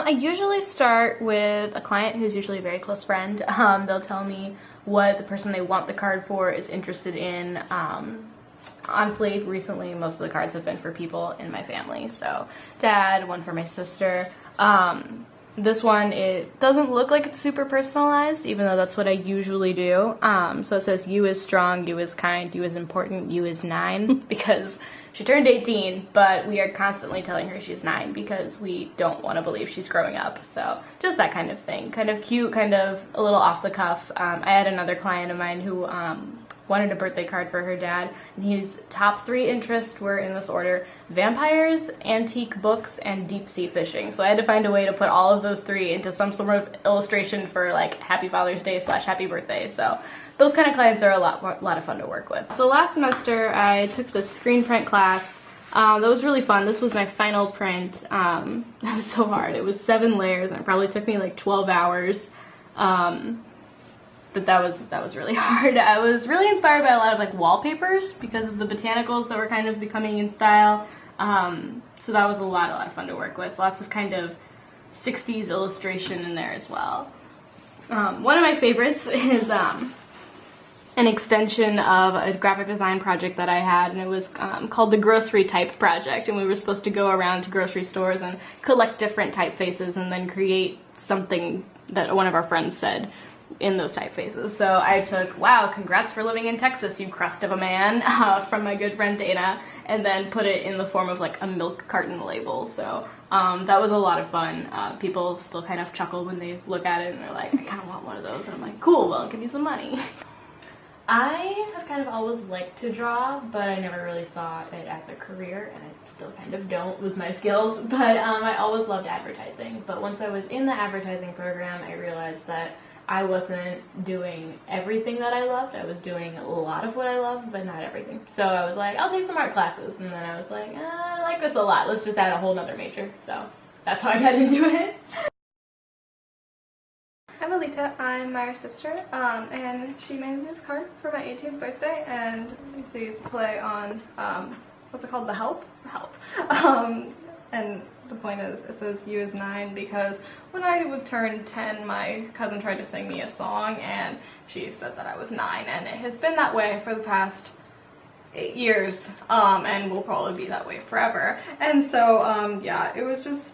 I usually start with a client who's usually a very close friend. They'll tell me what the person they want the card for is interested in. Honestly, recently, most of the cards have been for people in my family. So, dad, one for my sister. This one, it doesn't look like it's super personalized, even though that's what I usually do. So it says, you is strong, you is kind, you is important, you is 9, because she turned 18, but we are constantly telling her she's 9 because we don't want to believe she's growing up. So just that kind of thing. Kind of cute, kind of a little off the cuff. I had another client of mine who wanted a birthday card for her dad, and his top 3 interests were in this order: vampires, antique books, and deep sea fishing. So I had to find a way to put all of those 3 into some sort of illustration for like Happy Father's Day / Happy Birthday. So those kind of clients are a lot of fun to work with. So last semester I took this screen print class. That was really fun. This was my final print. That was so hard. It was 7 layers, and it probably took me like 12 hours. But that was really hard. I was really inspired by a lot of like wallpapers because of the botanicals that were kind of becoming in style. So that was a lot of fun to work with. Lots of kind of 60s illustration in there as well. One of my favorites is an extension of a graphic design project that I had, and it was called the Grocery Type Project, and we were supposed to go around to grocery stores and collect different typefaces and then create something that one of our friends said in those typefaces. So I took, wow, congrats for living in Texas, you crust of a man, from my good friend Dana, and then put it in the form of like a milk carton label. So that was a lot of fun. People still kind of chuckle when they look at it and they're like, I kind of want one of those, and I'm like, cool, well, give me some money. I have kind of always liked to draw, but I never really saw it as a career, and I still kind of don't with my skills, but I always loved advertising. But once I was in the advertising program, I realized that I wasn't doing everything that I loved. I was doing a lot of what I loved, but not everything. So I was like, I'll take some art classes, and then I was like, I like this a lot. Let's just add a whole nother major. So that's how I got into it. I'm Alita. I'm Myra's sister, and she made me this card for my 18th birthday, and you see it's a play on, what's it called, The Help? The Help. And the point is, it says you is 9 because when I would turn 10, my cousin tried to sing me a song, and she said that I was 9, and it has been that way for the past 8 years, and will probably be that way forever. And so, yeah, it was just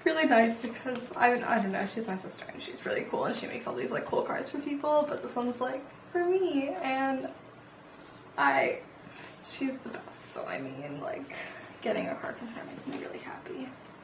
really nice because I don't know, she's my sister and she's really cool, and she makes all these like cool cards for people, but this one's like for me, and she's the best. So I mean, like, getting a card from her makes me really happy.